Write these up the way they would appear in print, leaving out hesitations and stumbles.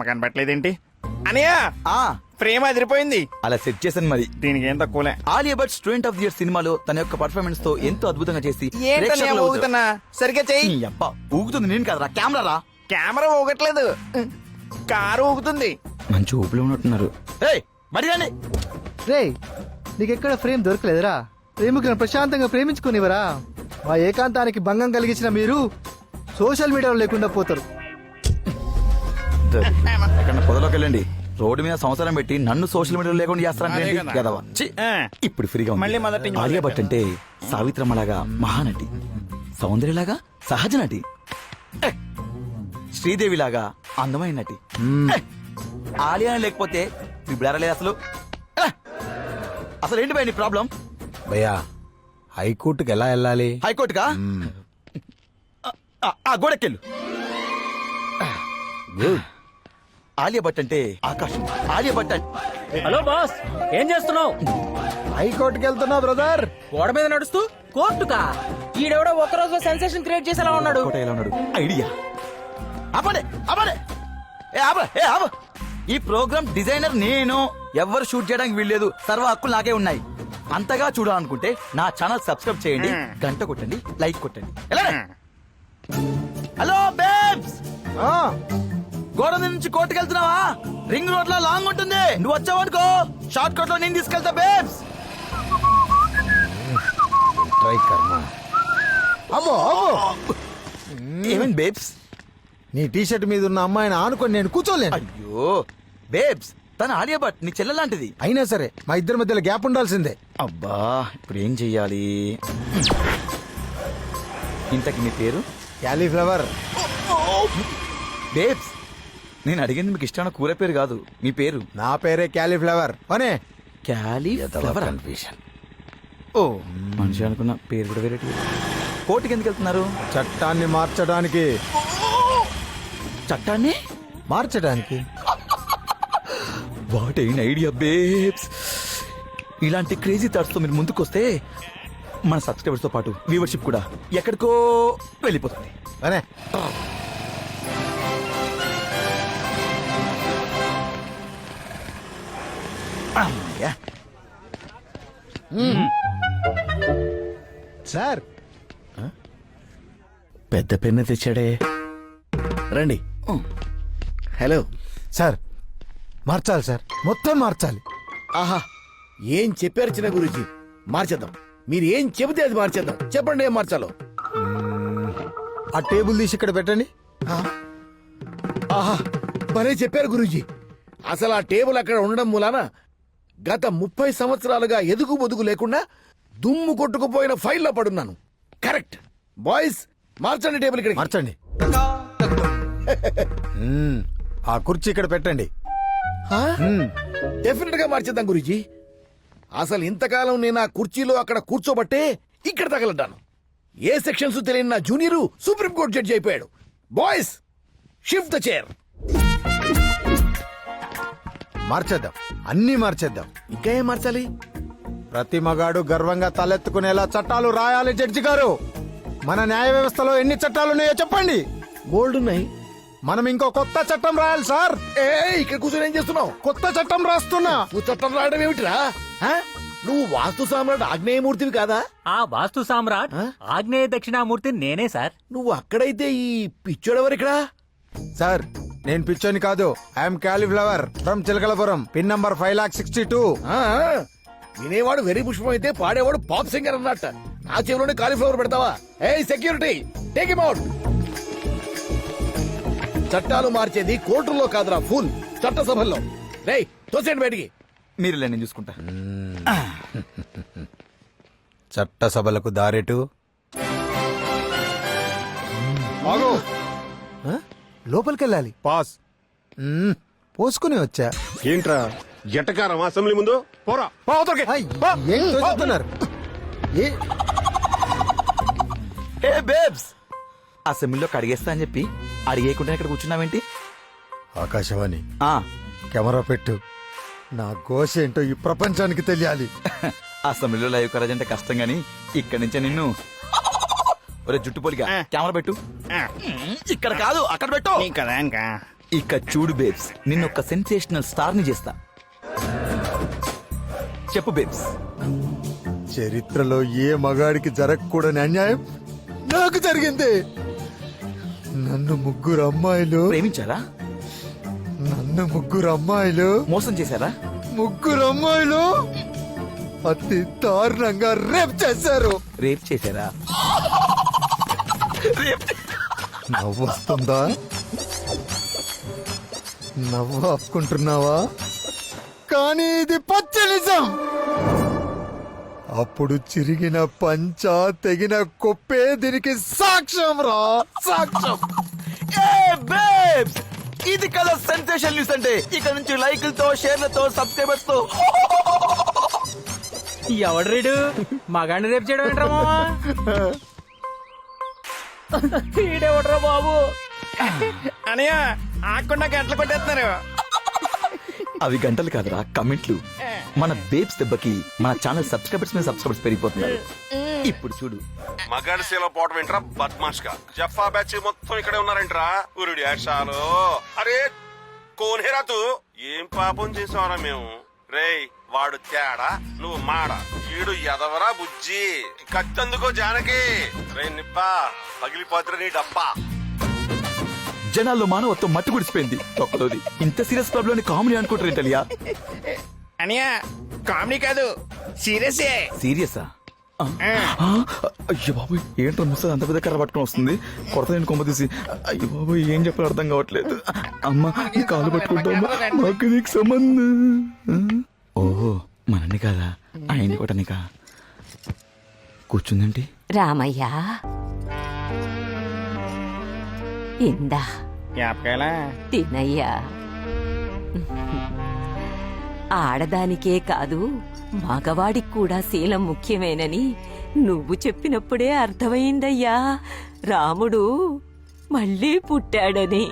కనబట్లేదేంటి అనియా? ఫ్రేమ్ అదిరిపోయింది. అలా సెట్ చేశాను మరి. దీనికి ఏం తక్కువలే. Alia Bhatt student of the year సినిమాలో తన యొక్క పర్ఫార్మెన్స్ తో ఎంతో అద్భుతంగా చేసి ఊగుతున్నా సరిగ్గా చెయ్యి. నీ అబ్బా ఊగుతుంది నేను కదరా, కెమెరా రా. కెమెరా ఊగట్లేదు, కారు ఊగుతుంది. మంచి ఊపిలో ఉన్నట్టున్నారు. మరి రే నీకెక్కడ ఫ్రేమ్ దొరకలేదురా? ప్రేమికులను ప్రశాంతంగా ప్రేమించుకునివరా? మా ఏకాంతానికి భంగం కలిగించిన మీరు సోషల్ మీడియాలో లేకుండా పోతారు. పొదలోకి వెళ్ళండి. రోడ్డు మీద సంవత్సరం పెట్టి నన్ను సోషల్ మీడియాలో లేకుండా చేస్తారంటే ఇప్పుడు ఫ్రీగా మళ్ళీ మొదటి నుంచి ఆలియా భట్ అంటే సావిత్రమ్మలాగా మహానటి, సౌందర్యలాగా సహజ నటి, శ్రీదేవిలాగా అందమైన నటి. ఆలియా లేకపోతే ఇప్పుడు అసలు అసలు ఏంటి భయ నీ ప్రాబ్లం? భయ్యా హైకోర్టుకి ఎలా వెళ్ళాలి? హైకోర్టుగా? గోడకెళ్ళు. ఆలియా భట్ అంటే ఆకాశం. ఆలియా భట్ అంటే హలో బాస్, ఏం చేస్తున్నావు? హైకోర్టుకి వెళ్తున్నా బ్రదర్. గోడ మీద నడుస్తూ కోర్టుకా? ఈడెవడో ఒక్కరోజు సెన్సేషన్ క్రియేట్ చేసేలా ఉన్నాడు. కోట ఎలా ఉన్నాడు? ఐడియా. ఆపండి ఆపండి. ఈ ప్రోగ్రామ్ డిజైనర్ నేను. ఎవ్వరు షూట్ చేయడానికి వీల్లేదు, సర్వ హక్కులు నాకే ఉన్నాయి. అంతగా చూడాలనుకుంటే నా ఛానల్ సబ్స్క్రైబ్ చేయండి, గంట కొట్టండి, లైక్ కొట్టండి. హలో బేబ్స్, గోడ నుంచి కోర్టుకు వెళ్తున్నావా? రింగ్ రోడ్ లో లాంగ్ ఉంటుంది, నువ్వు వచ్చావనుకో షార్ట్ కట్ లో నేను తీసుకెళ్తా బేబ్స్. అమ్మో ఏమేం బేబ్స్? నీ టీషర్ట్ మీద ఉన్న అమ్మాయిని ఆనుకొని నేను కూర్చోలేను. అయ్యో బేబ్స్, తన ఆలియా భట్ నీ చెల్లె లాంటిది. అయినా సరే మా ఇద్దరి మధ్యలో గ్యాప్ ఉండాల్సిందే. అబ్బా ఇప్పుడు ఏం చెయ్యాలి? ఇంతకి మీ పేరు? క్యాలీఫ్లవర్. బేబ్స్, నేను అడిగింది మీకు ఇష్టమైన కూర పేరు కాదు, మీ పేరు. నా పేరే క్యాలీఫ్లవర్. అనే క్యాలీఫ్లవర్. ఓ మనిషి అనుకున్న పేరు కూడా వేరే. కోర్టుకి ఎందుకు వెళ్తున్నారు? చట్టాన్ని మార్చడానికి. చట్టాన్ని మార్చడానికి? What an idea babes. ఇలాంటి క్రేజీ థాట్స్ తో మీరు ముందుకొస్తే మన సబ్స్క్రైబర్స్ తో పాటు వ్యూవర్షిప్ కూడా ఎక్కడికో వెళ్ళిపోతుంది. అనే సార్ పెద్ద పెన్ను తెచ్చాడే. రండి. హలో సార్, మార్చాలి సార్, మొత్తం మార్చాలి. ఆహా, ఏం చెప్పారు చిన్న గురుజీ? మార్చేద్దాం. మీరు ఏం చెబితే అది మార్చేద్దాం. చెప్పండి ఏం మార్చాలో. ఆ టేబుల్ తీసి ఇక్కడ పెట్టండి. ఆహా, భలే చెప్పారు గురూజీ. అసలు ఆ టేబుల్ అక్కడ ఉండడం మూలాన గత 30 సంవత్సరాలుగా ఎదుగు బొదుగు లేకుండా దుమ్ము కొట్టుకుపోయిన ఫైల్లో పడున్నాను. కరెక్ట్ బాయ్స్, మార్చండి టేబుల్ ఇక్కడ. మార్చండి. ఆ కుర్చీ ఇక్కడ పెట్టండి. డెఫినెట్ గా మార్చేద్దాం గురూజీ. అసలు ఇంతకాలం నేను ఆ కుర్చీలో అక్కడ కూర్చోబట్టే ఇక్కడ తగలడ్డాను. ఏ సెక్షన్స్ తెలియని నా జూనియరు సుప్రీంకోర్టు జడ్జి అయిపోయాడు. Boys, shift the chair. మార్చేద్దాం, అన్నీ మార్చేద్దాం. ఇంకా ఏం మార్చాలి? ప్రతి మగాడు గర్వంగా తలెత్తుకునేలా చట్టాలు రాయాలి. జడ్జి గారు, మన న్యాయ వ్యవస్థలో ఎన్ని చట్టాలున్నాయో చెప్పండి. బోల్డ్ ఉన్నాయి. మనం ఇంకో కొత్త చట్టం రాయాలి సార్. ఇక్కడ కూర్చొని ఏం చేస్తున్నావు? కొత్త చట్టం రాస్తున్నా. నువ్వు చట్టం రాయడం ఏమిటిరా? నువ్వు వాస్తు సామ్రాట్ ఆగ్నేయమూర్తివి కాదా? ఆ వాస్తు సామ్రాట్ ఆగ్నేయ దక్షిణామూర్తి నేనే సార్. నువ్వు అక్కడైతే ఈ పిచ్చోడెవరు ఇక్కడ? సార్, నేను పిచ్చోని కాదు. I'm cauliflower from Chilakalapuram. Pin number 5,62,000. వినేవాడు వెరీ పుష్పం అయితే పాడేవాడు పాప్ సింగర్ అన్నట్ట. నా చెవిలోనే కాలీఫ్లవర్ పెడతావా? ఏ సెక్యూరిటీ, టేక్ హిమ్ అవుట్. చట్టాలు మార్చేది కోర్టుల్లో కాదురా, ఫుల్ చట్టసభల్లో. రేయ్, తోసేయండి బయటికి. మీరు నేను చూసుకుంటా. చట్టసభలకు దారెటు. లోపలికెళ్ళాలి. పాస్. పోసుకుని వచ్చా. ఏంట్రా జటకారం అసెంబ్లీ ముందు? పోరా. ఏం తోస్తున్నారు? ఏ బేబ్స్, అసెంబ్లీలో కడిగేస్తా అని చెప్పి అడిగేయకుండా ఇక్కడ కూర్చున్నావేంటి? ఆకాశవాణి, కెమెరా పెట్టు. నా ఘోష ఏంటో ఈ ప్రపంచానికి తెలియాలి. అసెంబ్లీలో లైవ్ కరాజ్ అంటే కష్టం గాని ఇక్కడి నుంచే నిన్ను ఒరే జుట్టు పోలిగా కెమెరా పెట్టు. ఇక్కడ కాదు, అక్కడ పెట్టు. కదా ఇంకా ఇక చూడు బేబ్స్, నిన్నొక్క సెన్సేషనల్ స్టార్ ని చేస్తా. చెప్పు బేబ్స్. చరిత్రలో ఏ మగాడికి జరగకూడని అన్యాయం నాకు జరిగింది. నన్ను ముగ్గురు అమ్మాయిలు ప్రేమించారా? మోసం చేశారా? ముగ్గురు అమ్మాయిలు అతి దారుణంగా రేప్ చేశారు. రేప్ చేశారా? నవ్వు వస్తుందా? నవ్వు ఆపుకుంటున్నావా? కానీ ఇది పచ్చ నిజం. అప్పుడు చిరిగిన పంచ, తెగిన కొప్పే దీనికి సాక్ష్యం రా, సాక్ష్యం. బేబ్స్, ఇది కదా సెన్సేషన్ న్యూస్ అంటే. ఇక నుంచి లైకులతో, షేర్లతో, సబ్స్క్రైబర్స్ తో. ఎవడు రీడు మగాడిని రేపు చేయడం ఏంట్రా ఈడెవడ్రా బాబు? అనయ్య ఆకుండా గంటలు కొట్టేస్తున్నారు. అవి గంటలు కాదురా, కమెంట్లు. మన బేబ్స్ దెబ్బకి మన ఛానల్ సబ్స్క్రైబర్స్ మీద సబ్స్క్రైబర్స్ పెరిగిపోతున్నారు. ఇప్పుడు చూడు. మగాడి సేలో పోవటం ఏంట్రా బద్మాష్ గా. జఫా బ్యాచ్ మొత్తం ఇక్కడే ఉన్నారంట్రా. ఉరుడి యాషాలు. అరే కోనేరా తూ. ఏం పాపం చేసావరా మేము? రేయ్ వాడు తేడా, నువ్వు మాడ. ఈడు ఎదవరా బుజ్జి. కత్తందుకో జానకి. రే నిప్పా పగిలిపోతురా నీ డబ్బా. జనాల్లో మానవత్వం మట్టి గుడిసిపోయింది. ఒక్కలోది ఇంత సీరియస్ క్లబ్ లోని కామెడీ అనుకుంటారు ఏంటలియా? అనయ్య కామెడీ కాదు, సీరియసే. సీరియసా? అయ్యో బాబు, ఏంట్రా ముసలి అంత పెద్ద కర్ర పట్టుకుని వస్తుంది. కొరత నేను కొమ్మ తీసి. అయ్యో బాబు, ఏం చెప్పాలో అర్థం కావట్లేదు. అమ్మ నీ కాలు పట్టుకుంటామ్మా, మాకు నీకు సంబంధం. ఓహో మనని కాదా, ఆయన్ని కొట్టనికా. కూర్చుందండి. రామయ్య ఇందా జ్ఞాపకాలా తినయ్యా. ఆడదానికే కాదు మగవాడికి కూడా శీలం ముఖ్యమేనని నువ్వు చెప్పినప్పుడే అర్థమైందయ్యా. రాముడు మళ్ళీ పుట్టాడని.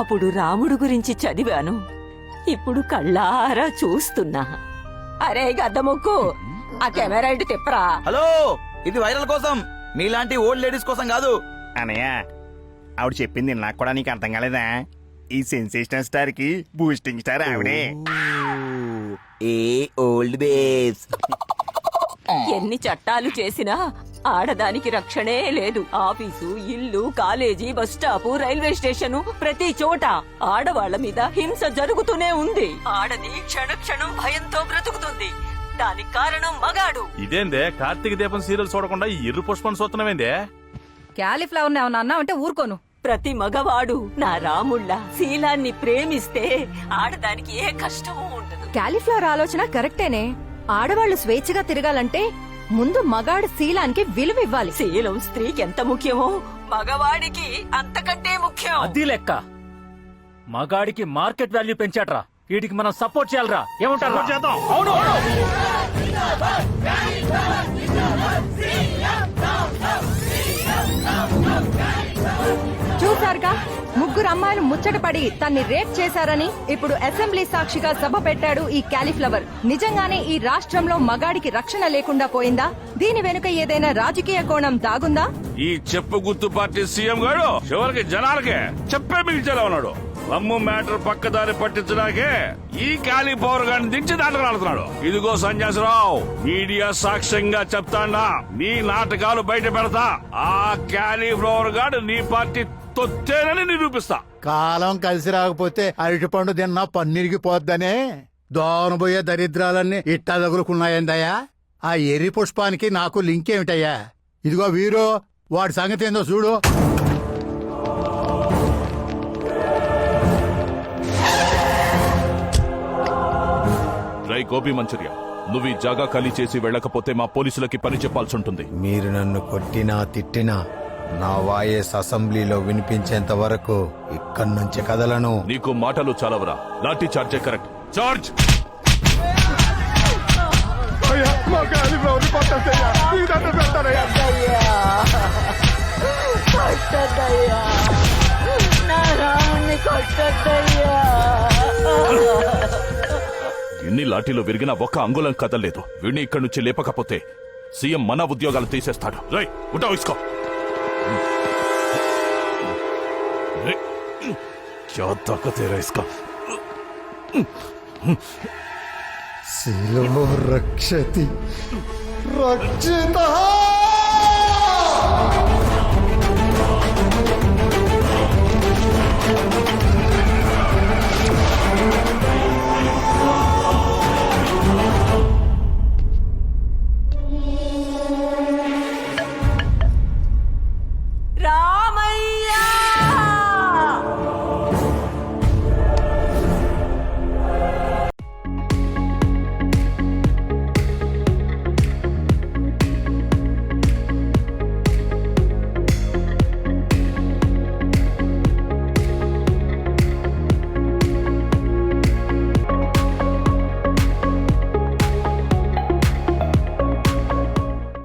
అప్పుడు రాముడు గురించి చదివాను, ఇప్పుడు కళ్ళారా చూస్తున్నా. అరే గద్దముక్కు, ఆ కెమెరా ఇటు తిప్పరా. హలో, ఇది వైరల్ కోసం, మీలాంటి ఓల్డ్ లేడీస్ కోసం కాదు. అనయ్య ఆవిడ చెప్పింది నాకు కూడా నీకు అర్థం కాలేదా? ఈ సెన్సేషనల్ స్టార్ కి బూస్టింగ్ స్టార్ ఆవిడే. ఏ ఓల్డ్ బేబ్స్. ఎన్ని చట్టాలు చేసినా ఆడదానికి రక్షణే లేదు. ఆఫీసు, ఇల్లు, college, bus stop, railway station, ప్రతి చోట ఆడవాళ్ల మీద హింస జరుగుతూనే ఉంది. ఆడది క్షణక్షణం భయంతో బ్రతుకుతుంది. దానికి కారణం మగాడు. ఇదేందే కార్తీక దీపం సీరియల్ చూడకుండా ఈ ఎర్ర పుష్పం చూస్తున్నామేందే? క్యాలీఫ్లవర్ ఏమన్నా అన్నా అంటే ఊరుకోను. ప్రతి మగవాడు నా రాముళ్ళ శీలాన్ని ప్రేమిస్తే ఆడదానికి ఏ కష్టమూ ఉండదు. క్యాలీఫ్లవర్ ఆలోచన కరెక్టేనే. ఆడవాళ్లు స్వేచ్ఛగా తిరగాలంటే ముందు మగాడి శీలానికి విలువ ఇవ్వాలి. శీలం స్త్రీకి ఎంత ముఖ్యమో మగవాడికి అంతకంటే ముఖ్యం. అది లెక్క. మగాడికి మార్కెట్ వాల్యూ పెంచాడ్రా, వీటికి మనం సపోర్ట్ చేయాలరా. ఏమంటారు? చేద్దాం. అవును చూసారుగా, ముగ్గురు అమ్మాయిలు ముచ్చటపడి తన్ని రేప్ చేశారని ఇప్పుడు అసెంబ్లీ సాక్షిగా సభ పెట్టాడు ఈ క్యాలీఫ్లవర్. నిజంగానే ఈ రాష్ట్రంలో మగాడికి రక్షణ లేకుండా పోయిందా? దీని వెనుక ఏదైనా రాజకీయ కోణం దాగుందా? ఈ చెప్పు గుర్తు పార్టీ సీఎం గారు చివరికి జనాలకే చెప్పే మిగిల్చేలా ఉన్నాడు. రమ్ము మ్యాటర్ పక్కదారి పట్టించడానికే ఈ క్యాలీఫ్లవర్ గారిని దించి దాటరాడుతున్నాడు. ఇదిగో సన్యాసరావు, మీడియా సాక్ష్యంగా చెప్తాండా, నీ నాటకాలు బయట పెడతా. ఆ క్యాలీఫ్లవర్ గారు నీ పార్టీ తొత్తేనని నిరూపిస్తా. కాలం కలిసి రాకపోతే అరటిపండు తిన్నా పన్నీరికి పోద్దనే దోనబోయే దరిద్రాలన్నీ ఇట్టా తగులుకున్నాయందయ్యా. ఆ ఎర్రి పుష్పానికి నాకు లింక్ ఏమిటయ్యా? ఇదిగో వీరు, వాడి సంగతి ఏందో చూడు. రై గోపి మంచురియా, నువ్వు ఈ జాగా ఖాళీ చేసి వెళ్ళకపోతే మా పోలీసులకి పని చెప్పాల్సి ఉంటుంది. మీరు నన్ను కొట్టినా తిట్టినా నా వాయిస్ అసెంబ్లీలో వినిపించేంత వరకు ఇక్కడి నుంచి కదలను. నీకు మాటలు చాలవరా? లాఠీ చార్జే కరెక్ట్. చార్జ్. ఎన్ని లాఠీలు విరిగినా ఒక్క అంగుళం కదలేదు. వీడిని ఇక్కడి నుంచి లేపకపోతే సీఎం మన ఉద్యోగాలు తీసేస్తాడు. రై ఉంటా, ఇసుకో. क्या ताकत है इसका శిలో రక్షతి రక్షిత రా